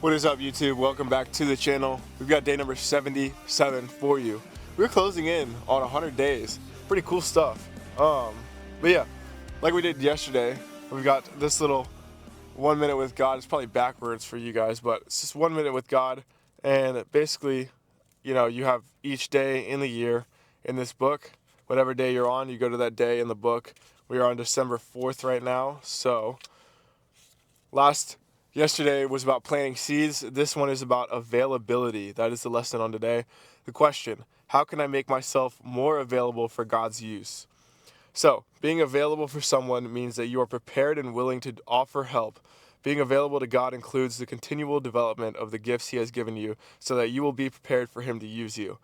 What is up, YouTube? Welcome back to the channel. We've got day number 77 for you. We're closing in on 100 days. Pretty cool stuff. But yeah, like we did yesterday, we've got this little 1 minute with God. It's probably backwards for you guys, but it's just 1 minute with God. And basically, you have each day in the year in this book. Whatever day you're on, you go to that day in the book. We are on December 4th right now. So yesterday was about planting seeds. This one is about availability. That is the lesson on today. The question: how can I make myself more available for God's use? So, being available for someone means that you are prepared and willing to offer help. Being available to God includes the continual development of the gifts He has given you so that you will be prepared for Him to use you.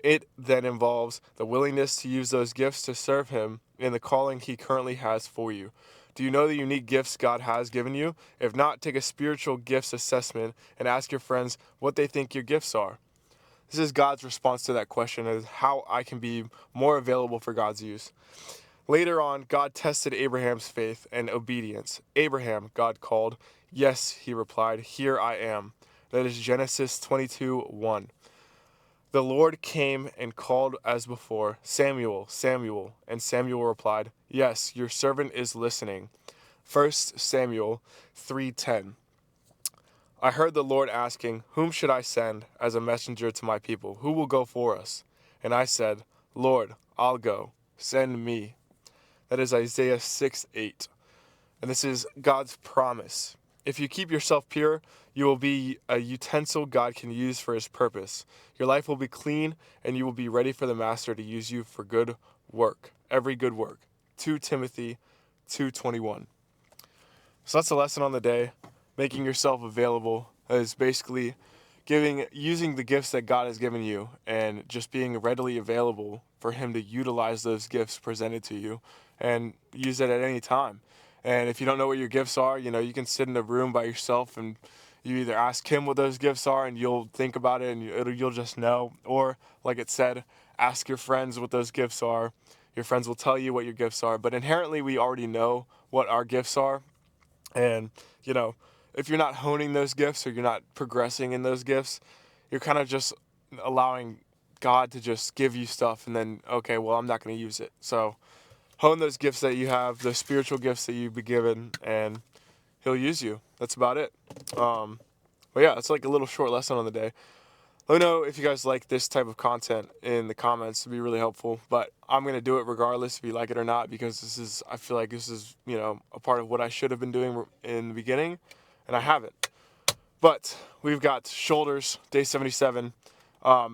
It then involves the willingness to use those gifts to serve Him in the calling He currently has for you. Do you know the unique gifts God has given you? If not, take a spiritual gifts assessment and ask your friends what they think your gifts are. This is God's response to that question, is how I can be more available for God's use. Later on, God tested Abraham's faith and obedience. Abraham, God called. Yes, he replied, here I am. That is Genesis 22:1. The Lord came and called as before, Samuel, Samuel, and Samuel replied, yes, your servant is listening. 1 Samuel 3:10. I heard the Lord asking, whom should I send as a messenger to my people? Who will go for us? And I said, Lord, I'll go. Send me. That is Isaiah 6:8. And this is God's promise. If you keep yourself pure, you will be a utensil God can use for His purpose. Your life will be clean, and you will be ready for the Master to use you for good work, every good work. 2 Timothy 2:21. So that's the lesson on the day. Making yourself available is basically using the gifts that God has given you and just being readily available for Him to utilize those gifts presented to you and use it at any time. And if you don't know what your gifts are, you can sit in a room by yourself and you either ask Him what those gifts are and you'll think about it and you'll just know. Or, like it said, ask your friends what those gifts are. Your friends will tell you what your gifts are. But inherently, we already know what our gifts are. And, if you're not honing those gifts or you're not progressing in those gifts, you're kind of just allowing God to just give you stuff and then, okay, well, I'm not going to use it. So hone those gifts that you have, those spiritual gifts that you've been given, and He'll use you. That's about it. But yeah, it's like a little short lesson on the day. Let me know if you guys like this type of content in the comments. It'd be really helpful. But I'm going to do it regardless if you like it or not, because I feel like this is, a part of what I should have been doing in the beginning, and I haven't. But we've got shoulders, day 77.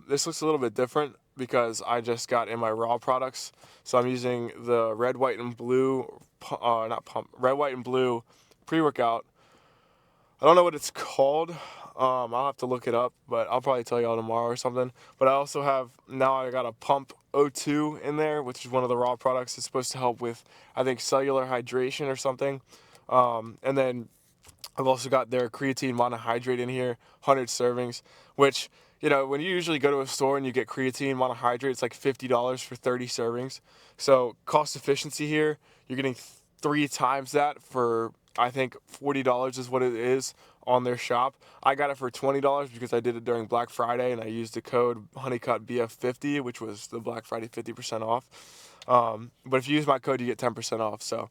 This looks a little bit different because I just got in my raw products. So I'm using the red, white, and blue, red, white, and blue pre-workout. I don't know what it's called. I'll have to look it up, but I'll probably tell y'all tomorrow or something. But I got a Pump O2 in there, which is one of the raw products. It's supposed to help with, I think, cellular hydration or something. And then I've also got their creatine monohydrate in here, 100 servings, which, when you usually go to a store and you get creatine monohydrate, it's like $50 for 30 servings. So cost efficiency here, you're getting 3 times that for, I think, $40 is what it is on their shop. I got it for $20 because I did it during Black Friday and I used the code HoneyCutBF50, which was the Black Friday 50% off. But if you use my code, you get 10% off. So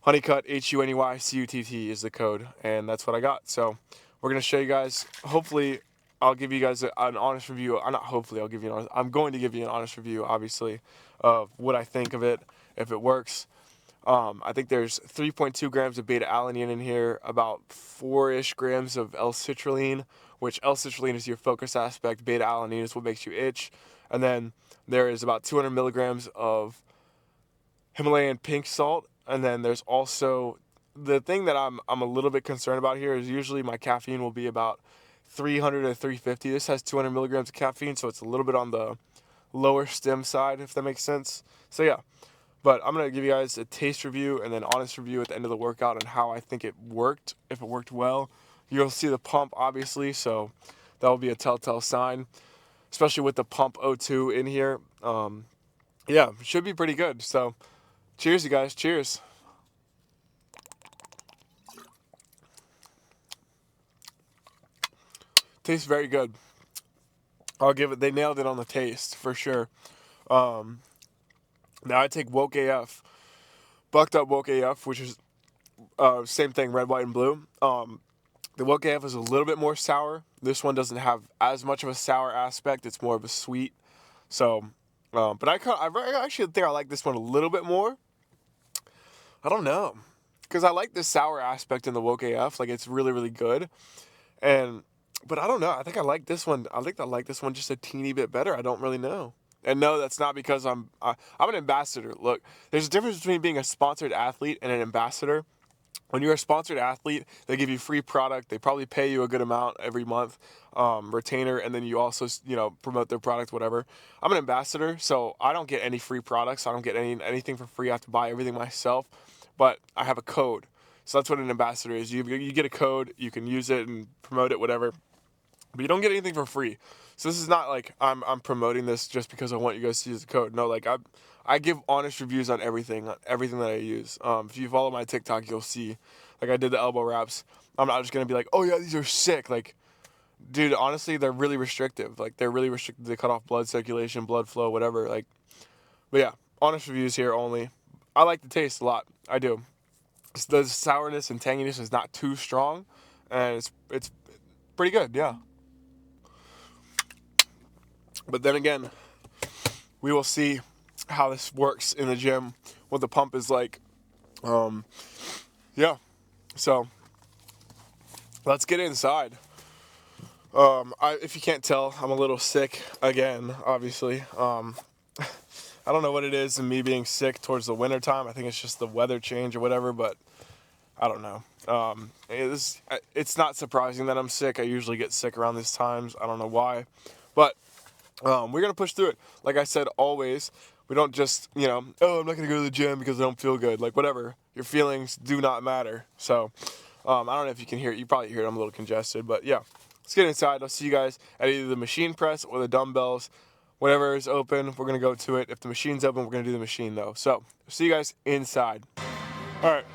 Honeycut, HUNEYCUTT is the code, and that's what I got. So we're going to show you guys, hopefully, I'll give you guys an honest review. Not hopefully, I'm going to give you an honest review, obviously, of what I think of it, if it works. I think there's 3.2 grams of beta-alanine in here, about 4-ish grams of L-citrulline, which L-citrulline is your focus aspect, beta-alanine is what makes you itch. And then there is about 200 milligrams of Himalayan pink salt, and then there's also the thing that I'm a little bit concerned about here is usually my caffeine will be about 300 to 350. This has 200 milligrams of caffeine, so it's a little bit on the lower stem side, if that makes sense. So yeah, but I'm gonna give you guys a taste review and then honest review at the end of the workout on how I think it worked. If it worked well, you'll see the pump obviously, so that will be a telltale sign, especially with the Pump O2 in here. Yeah, should be pretty good. So cheers, you guys. Cheers. Tastes very good. I'll give it. They nailed it on the taste for sure. Now I take Woke AF, Bucked Up Woke AF, which is same thing, red, white, and blue. The Woke AF is a little bit more sour. This one doesn't have as much of a sour aspect. It's more of a sweet. So, but I actually think I like this one a little bit more. I don't know, because I like the sour aspect in the Woke AF. Like, it's really, really good. But I don't know. I think I like this one. I think I like this one just a teeny bit better. I don't really know. And no, that's not because I'm an ambassador. Look, there's a difference between being a sponsored athlete and an ambassador. When you're a sponsored athlete, they give you free product. They probably pay you a good amount every month, retainer, and then you also, promote their product, whatever. I'm an ambassador, so I don't get any free products. I don't get anything for free. I have to buy everything myself, but I have a code. So that's what an ambassador is. You get a code, you can use it and promote it, whatever, but you don't get anything for free. So this is not like I'm promoting this just because I want you guys to use the code. No, like I give honest reviews on everything that I use. If you follow my TikTok, you'll see, like I did the elbow wraps. I'm not just gonna be like, oh yeah, these are sick. Like, dude, honestly, they're really restrictive. Like, they're really restricted. They cut off blood circulation, blood flow, whatever. Like, but yeah, honest reviews here only. I like the taste a lot. I do. The sourness and tanginess is not too strong, and it's pretty good. Yeah. But then again, we will see how this works in the gym, what the pump is like. Yeah. So let's get inside. If you can't tell, I'm a little sick again, obviously. I don't know what it is in me being sick towards the winter time. I think it's just the weather change or whatever, but I don't know. It's not surprising that I'm sick. I usually get sick around these times. I don't know why, but we're going to push through it. Like I said, always, we don't just, oh, I'm not going to go to the gym because I don't feel good. Like, whatever. Your feelings do not matter. So, I don't know if you can hear it. You probably hear it. I'm a little congested. But, yeah, let's get inside. I'll see you guys at either the machine press or the dumbbells. Whatever is open, we're going to go to it. If the machine's open, we're going to do the machine, though. So, see you guys inside. All right.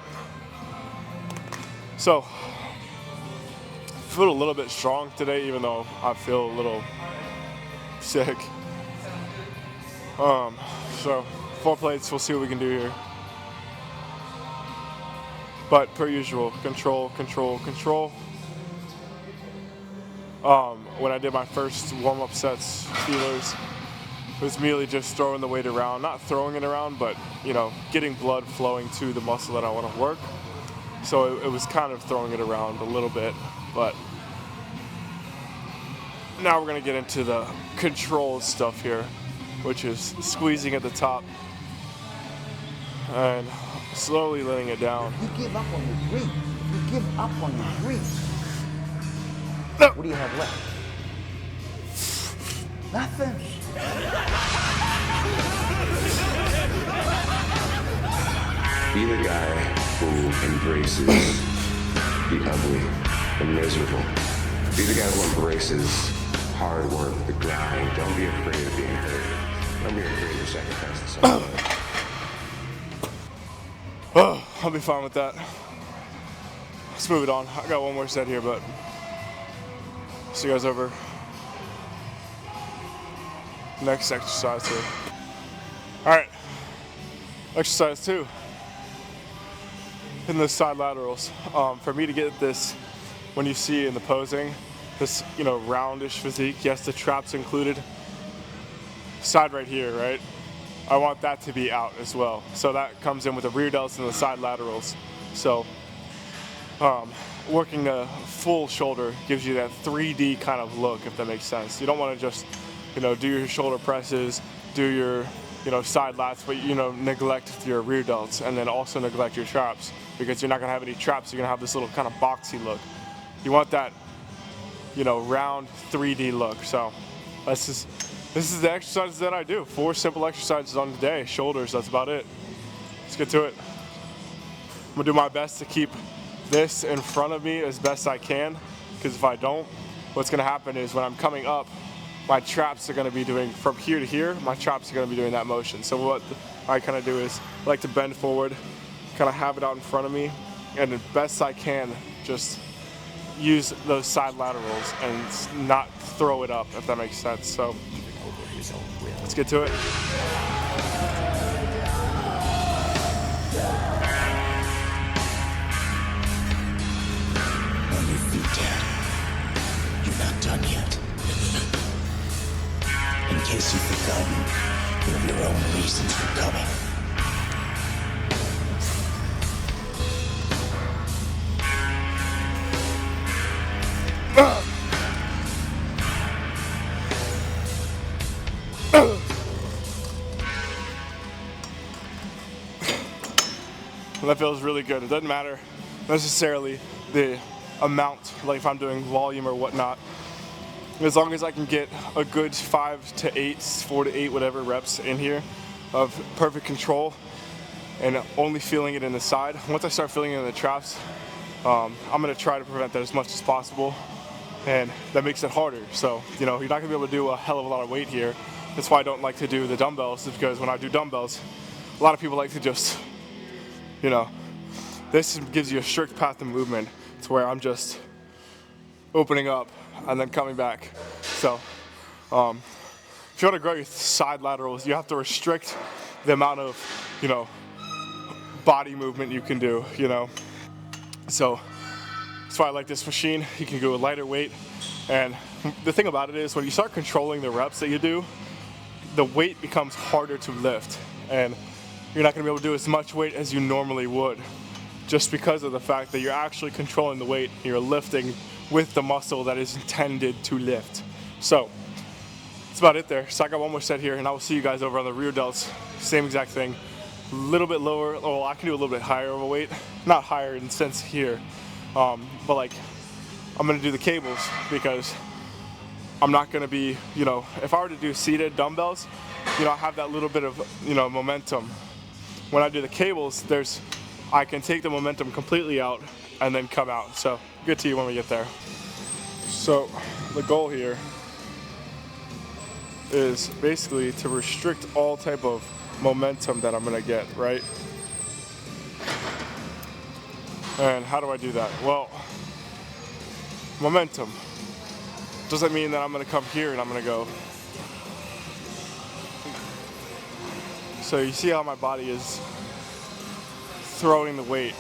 So, I feel a little bit strong today, even though I feel a little sick. So 4 plates, we'll see what we can do here. But per usual, control. When I did my first warm-up sets, Steelers, it was merely just throwing the weight around. Not throwing it around, but, getting blood flowing to the muscle that I want to work. So it was kind of throwing it around a little bit, but now we're going to get into the control stuff here, which is squeezing at the top and slowly letting it down. You give up on your dream. You give up on your dream. No. What do you have left? Nothing. Be the guy who embraces the ugly, the miserable. Be the guy who embraces hard work, the grind. Don't be afraid of being hurt. Don't be afraid to sacrifice the something. Oh, I'll be fine with that. Let's move it on. I got one more set here, but see you guys over. Next exercise here. All right, exercise 2. In the side laterals. For me to get this, when you see in the posing, this, roundish physique, yes, the traps included, side right here, right? I want that to be out as well. So that comes in with the rear delts and the side laterals. So working a full shoulder gives you that 3D kind of look, if that makes sense. You don't want to just, do your shoulder presses, do your, side lats, but, neglect your rear delts and then also neglect your traps, because you're not going to have any traps. You're going to have this little kind of boxy look. You want that, round 3D look. So this is the exercises that I do. 4 simple exercises on the day. Shoulders, that's about it. Let's get to it. I'm gonna do my best to keep this in front of me as best I can, because if I don't, what's gonna happen is when I'm coming up, my traps are gonna be doing, from here to here, my traps are gonna be doing that motion. So what I kind of do is, I like to bend forward, kind of have it out in front of me, and as best I can, just use those side laterals and not throw it up, if that makes sense. So let's get to it. On your feet, Dad. You're not done yet. In case you've forgotten, you have your own reasons for coming. That feels really good. It doesn't matter necessarily the amount, like if I'm doing volume or whatnot. As long as I can get a good 5 to 8, 4 to 8, whatever reps in here of perfect control and only feeling it in the side. Once I start feeling it in the traps, I'm gonna try to prevent that as much as possible, and that makes it harder. So, you know, you're not gonna be able to do a hell of a lot of weight here. That's why I don't like to do the dumbbells, is because when I do dumbbells, a lot of people like to just, you know, this gives you a strict path of movement to where I'm just opening up and then coming back. So if you want to grow your side laterals, you have to restrict the amount of, you know, body movement you can do, you know. So that's why I like this machine. You can go a lighter weight, and the thing about it is when you start controlling the reps that you do, the weight becomes harder to lift, and you're not going to be able to do as much weight as you normally would, just because of the fact that you're actually controlling the weight. You're lifting with the muscle that is intended to lift. So that's about it there. So I got one more set here, and I will see you guys over on the rear delts. Same exact thing, a little bit lower. Well, I can do a little bit higher of a weight, not higher in the sense here, but like I'm going to do the cables, because I'm not going to be, you know, if I were to do seated dumbbells, you know, I have that little bit of, you know, momentum. When I do the cables, I can take the momentum completely out and then come out. So good to you when we get there. So the goal here is basically to restrict all type of momentum that I'm gonna get, right? And how do I do that? Well, momentum doesn't mean that I'm gonna come here and I'm gonna go. So you see how my body is throwing the weight.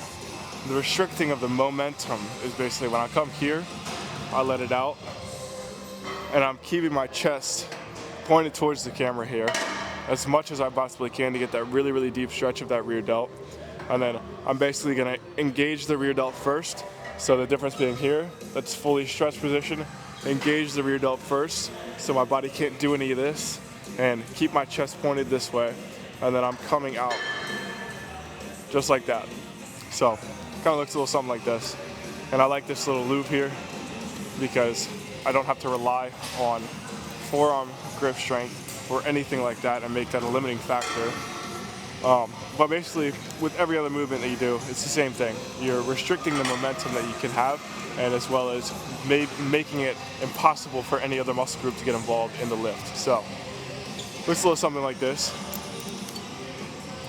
The restricting of the momentum is basically when I come here, I let it out, and I'm keeping my chest pointed towards the camera here as much as I possibly can to get that really, really deep stretch of that rear delt. And then I'm basically gonna engage the rear delt first. So the difference being here, that's fully stretched position, engage the rear delt first so my body can't do any of this, and keep my chest pointed this way. And then I'm coming out just like that. So kind of looks a little something like this. And I like this little loop here because I don't have to rely on forearm grip strength or anything like that and make that a limiting factor. But basically with every other movement that you do, it's the same thing. You're restricting the momentum that you can have, and as well as making it impossible for any other muscle group to get involved in the lift. So looks a little something like this.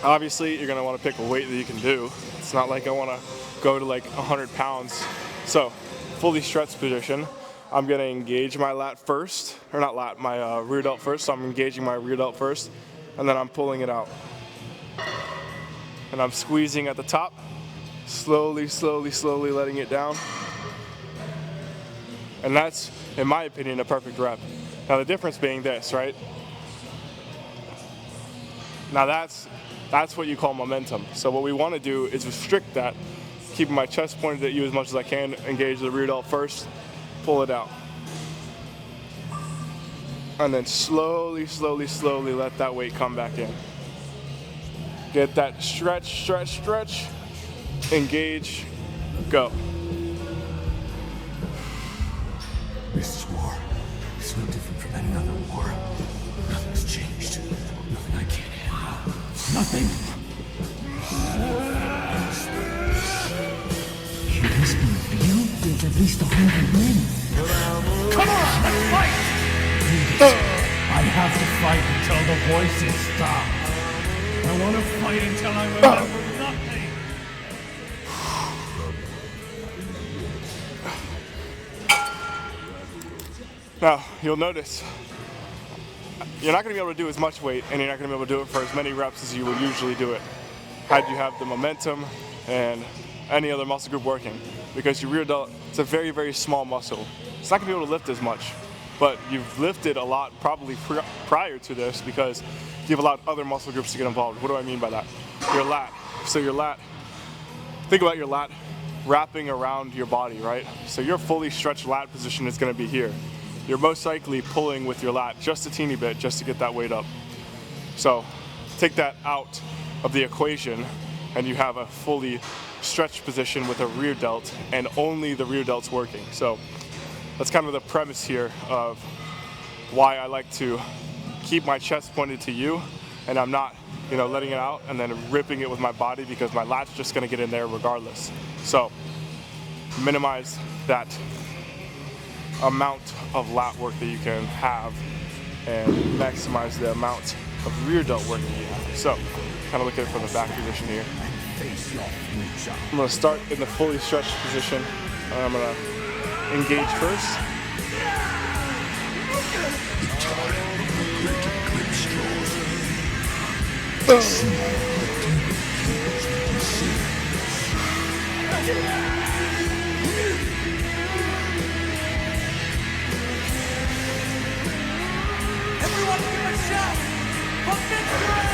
Obviously, you're gonna wanna pick a weight that you can do. It's not like I wanna go to like 100 pounds. So, fully stretched position. I'm gonna engage my lat first, or not lat, my rear delt first. So I'm engaging my rear delt first, and then I'm pulling it out. And I'm squeezing at the top, slowly, slowly, slowly letting it down. And that's, in my opinion, a perfect rep. Now the difference being this, right? Now that's what you call momentum. So what we want to do is restrict that, keeping my chest pointed at you as much as I can, engage the rear delt first, pull it out. And then slowly, slowly, slowly let that weight come back in. Get that stretch, stretch, stretch, engage, go. This is war. It's no different from any other war. Nothing's changed. Nothing I can't handle. Nothing. Can this be real? There's at least 100 men. Come on, let's fight! I have to fight until the voices stop. I want to fight until I remember nothing. Now, you'll notice you're not going to be able to do as much weight, and you're not going to be able to do it for as many reps as you would usually do it had you have the momentum and any other muscle group working, because your rear delt, it's a very, very small muscle. It's not going to be able to lift as much, but you've lifted a lot probably prior to this because you've allowed other muscle groups to get involved. What do I mean by that? Your lat. So your lat, think about your lat wrapping around your body, right? So your fully stretched lat position is going to be here. You're most likely pulling with your lat just a teeny bit just to get that weight up. So take that out of the equation and you have a fully stretched position with a rear delt, and only the rear delt's working. So that's kind of the premise here of why I like to keep my chest pointed to you, and I'm not, letting it out and then ripping it with my body, because my lat's just gonna get in there regardless. So minimize that amount of lat work that you can have and maximize the amount of rear delt work that you have. So kind of look at it from the back position here. I'm gonna start in the fully stretched position. I'm gonna engage first. Everyone give a shout for victory!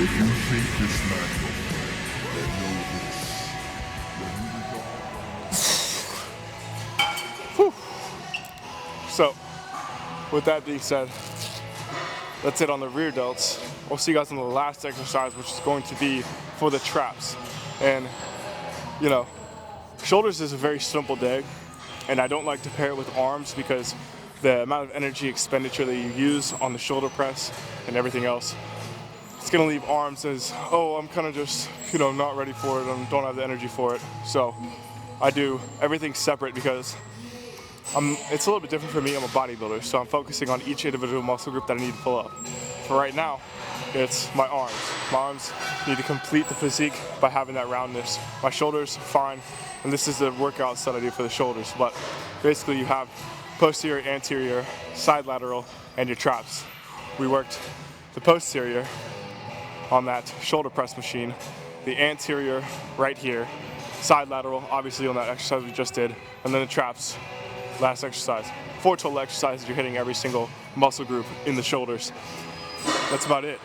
If you think this matter, then know this. When you So with that being said, that's it on the rear delts. We'll see you guys on the last exercise, which is going to be for the traps. And shoulders is a very simple day, and I don't like to pair it with arms because the amount of energy expenditure that you use on the shoulder press and everything else, it's gonna leave arms as, oh, I'm kind of just, not ready for it and don't have the energy for it. So I do everything separate because it's a little bit different for me. I'm a bodybuilder, so I'm focusing on each individual muscle group that I need to pull up. For right now, it's my arms. My arms need to complete the physique by having that roundness. My shoulders, fine, and this is the workouts that I do for the shoulders. But basically you have posterior, anterior, side lateral, and your traps. We worked the posterior on that shoulder press machine, the anterior right here, side lateral obviously on that exercise we just did, and then the traps, last exercise. 4 total exercises, you're hitting every single muscle group in the shoulders. That's about it.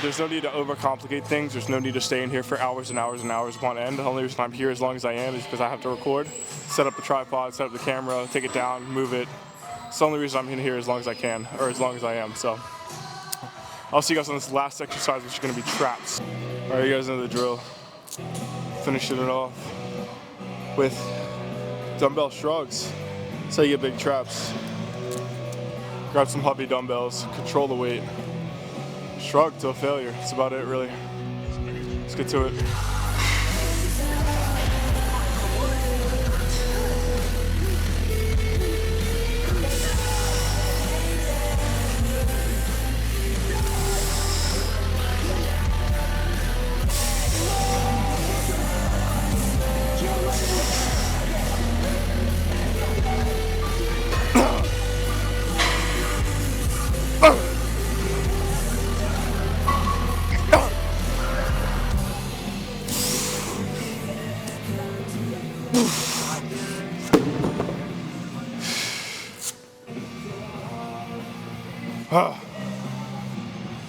There's no need to overcomplicate things. There's no need to stay in here for hours and hours and hours upon end. The only reason I'm here as long as I am is because I have to record, set up the tripod, set up the camera, take it down, move it. It's the only reason I'm in here as long as I can, or as long as I am. So I'll see you guys on this last exercise, which is going to be traps. All right, you guys know the drill. Finishing it off with dumbbell shrugs. That's how you get big traps. Grab some heavy dumbbells, control the weight, shrug till failure. That's about it, really. Let's get to it.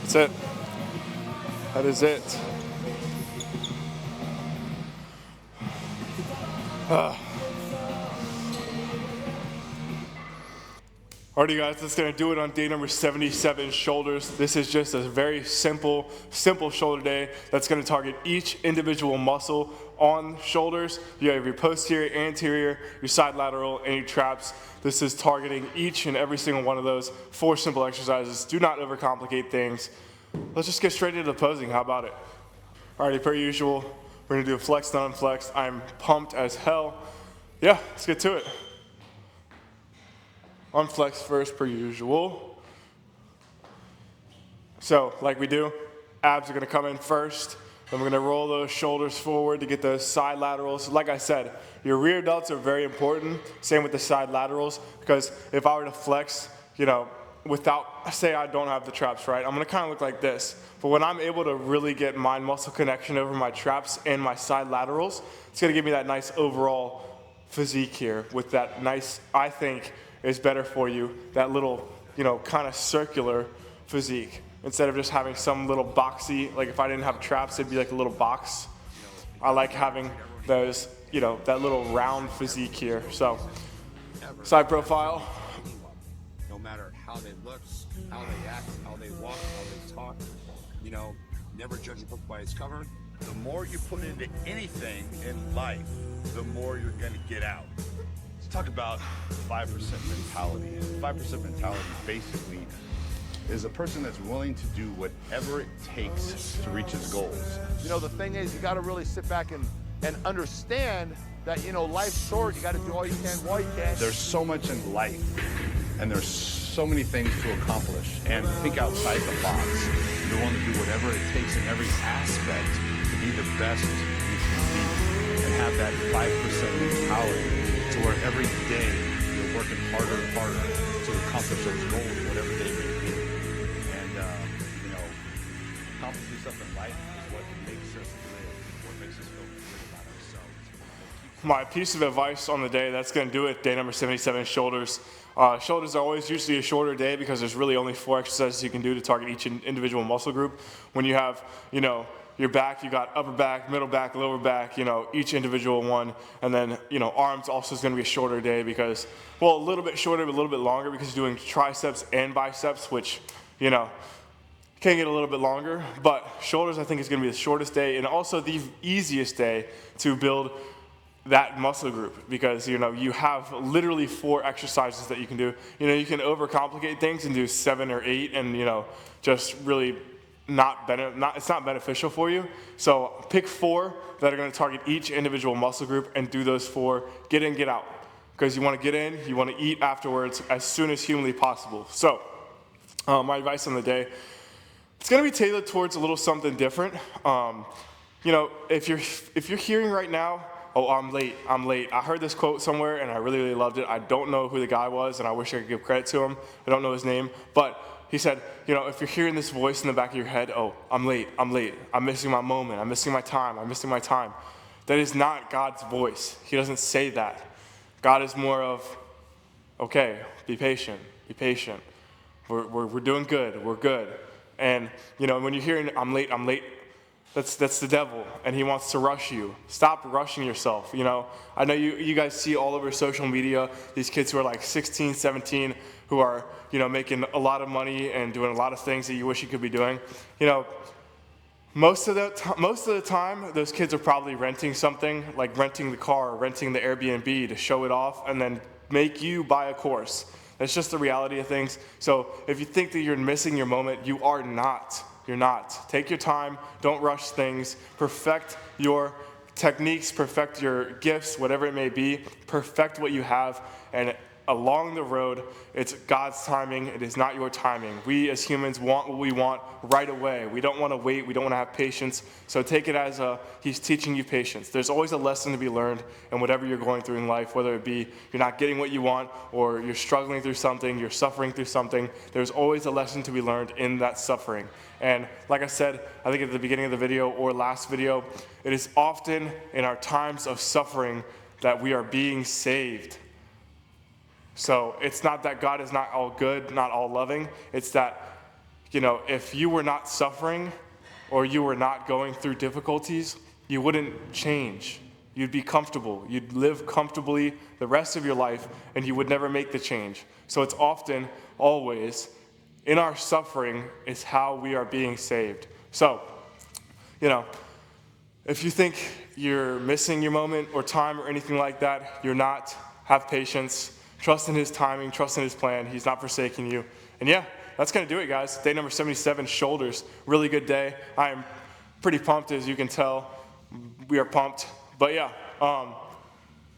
That's it. That is it. Alrighty guys, that's gonna do it on day number 77, shoulders. This is just a very simple shoulder day that's gonna target each individual muscle on shoulders. You have your posterior, anterior, your side lateral, and your traps. This is targeting each and every single one of those. 4 simple exercises. Do not overcomplicate things. Let's just get straight into the posing. How about it? Alrighty, per usual, We're gonna do a flexed and unflexed. I'm pumped as hell. Yeah, let's get to it. Unflexed first per usual. So, like we do, abs are gonna come in first. Then we're gonna roll those shoulders forward to get those side laterals. Like I said, your rear delts are very important. Same with the side laterals, because if I were to flex, without, say I don't have the traps, right? I'm gonna kind of look like this. But when I'm able to really get mind muscle connection over my traps and my side laterals, it's gonna give me that nice overall physique here with that nice, I think is better for you, that little, kind of circular physique. Instead of just having some little boxy, like if I didn't have traps, it'd be like a little box. I like having those, that little round physique here. So, side profile. No matter how they look, how they act, how they walk, how they talk, never judge a book by its cover. The more you put into anything in life, the more you're going to get out. Let's talk about 5% mentality. 5% mentality basically is a person that's willing to do whatever it takes to reach his goals. The thing is, you got to really sit back and understand that, life's short. You got to do all you can while you can. There's so much in life, and there's so many things to accomplish, and think outside the box. You're willing to do whatever it takes in every aspect to be the best you can be, and have that 5% mentality to where every day you're working harder and harder to accomplish those goals, whatever they may be. And, accomplishing stuff in life is what makes us live, what makes us feel good about ourselves. My piece of advice on the day, that's gonna do it, day number 77, shoulders. Shoulders are always usually a shorter day because there's really only 4 exercises you can do to target each individual muscle group. When you have, your back, you got upper back, middle back, lower back, each individual one. And then, arms also is gonna be a shorter day because, well, a little bit shorter, but a little bit longer because you're doing triceps and biceps, which, can get a little bit longer. But shoulders, I think, is gonna be the shortest day and also the easiest day to build that muscle group because you have literally 4 exercises that you can do. You can overcomplicate things and do 7 or 8 and just really it's not beneficial for you. So pick 4 that are going to target each individual muscle group and do those 4, get in, get out, because you want to get in, you want to eat afterwards as soon as humanly possible. So my advice on the day, it's going to be tailored towards a little something different. If you're hearing right now, oh, I'm late. I heard this quote somewhere and I really, really loved it. I don't know who the guy was and I wish I could give credit to him. I don't know his name, but he said, if you're hearing this voice in the back of your head, oh, I'm late. I'm missing my moment. I'm missing my time. That is not God's voice. He doesn't say that. God is more of, okay, be patient. We're doing good. We're good. And, when you're hearing, I'm late, that's the devil, and he wants to rush you. Stop rushing yourself, I know you guys see all over social media these kids who are like 16, 17, who are, making a lot of money and doing a lot of things that you wish you could be doing. Most of the time, those kids are probably renting something, like renting the car, or renting the Airbnb to show it off, and then make you buy a course. That's just the reality of things. So if you think that you're missing your moment, you are not. You're not. Take your time. Don't rush things. Perfect your techniques. Perfect your gifts, whatever it may be. Perfect what you have. And along the road, it's God's timing. It is not your timing. We as humans want what we want right away. We don't want to wait. We don't want to have patience. So take it as He's teaching you patience. There's always a lesson to be learned in whatever you're going through in life, whether it be you're not getting what you want or you're struggling through something, you're suffering through something. There's always a lesson to be learned in that suffering. And like I said, I think at the beginning of the video or last video, it is often in our times of suffering that we are being saved. So it's not that God is not all good, not all loving. It's that, if you were not suffering or you were not going through difficulties, you wouldn't change. You'd be comfortable. You'd live comfortably the rest of your life and you would never make the change. So it's often, always, in our suffering is how we are being saved. So, if you think you're missing your moment or time or anything like that, you're not. Have patience. Trust in His timing. Trust in His plan. He's not forsaking you. And yeah, that's going to do it, guys. Day number 77, shoulders. Really good day. I am pretty pumped, as you can tell. we are pumped. But yeah,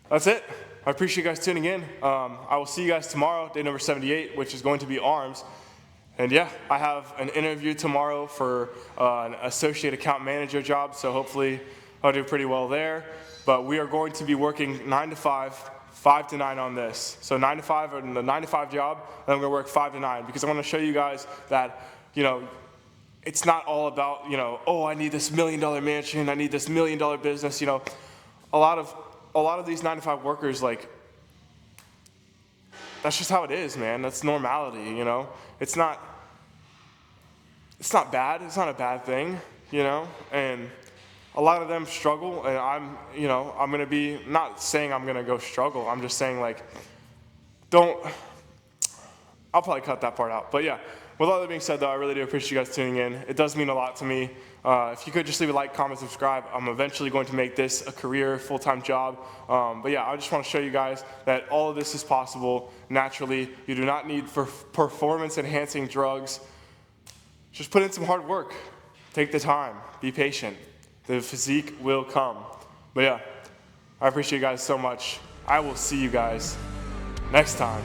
that's it. I appreciate you guys tuning in. I will see you guys tomorrow, day number 78, which is going to be arms. And yeah, I have an interview tomorrow for an associate account manager job, so hopefully I'll do pretty well there. But we are going to be working 9 to 5, 5 to 9 on this. So 9 to 5 on the 9 to 5 job, and I'm gonna work 5 to 9 because I wanna show you guys that, it's not all about, oh, I need this $1 million mansion, I need this $1 million business. A lot of these 9 to 5 workers, like, that's just how it is, man. That's normality, It's not bad. It's not a bad thing, And a lot of them struggle, and I'm gonna be not saying I'm gonna go struggle. I'm just saying, like, I'll probably cut that part out. But yeah, with all that being said, though, I really do appreciate you guys tuning in. It does mean a lot to me. If you could just leave a like, comment, subscribe. I'm eventually going to make this a career, full-time job. But yeah, I just want to show you guys that all of this is possible naturally. You do not need performance-enhancing drugs. Just put in some hard work. Take the time. Be patient. The physique will come. But yeah, I appreciate you guys so much. I will see you guys next time.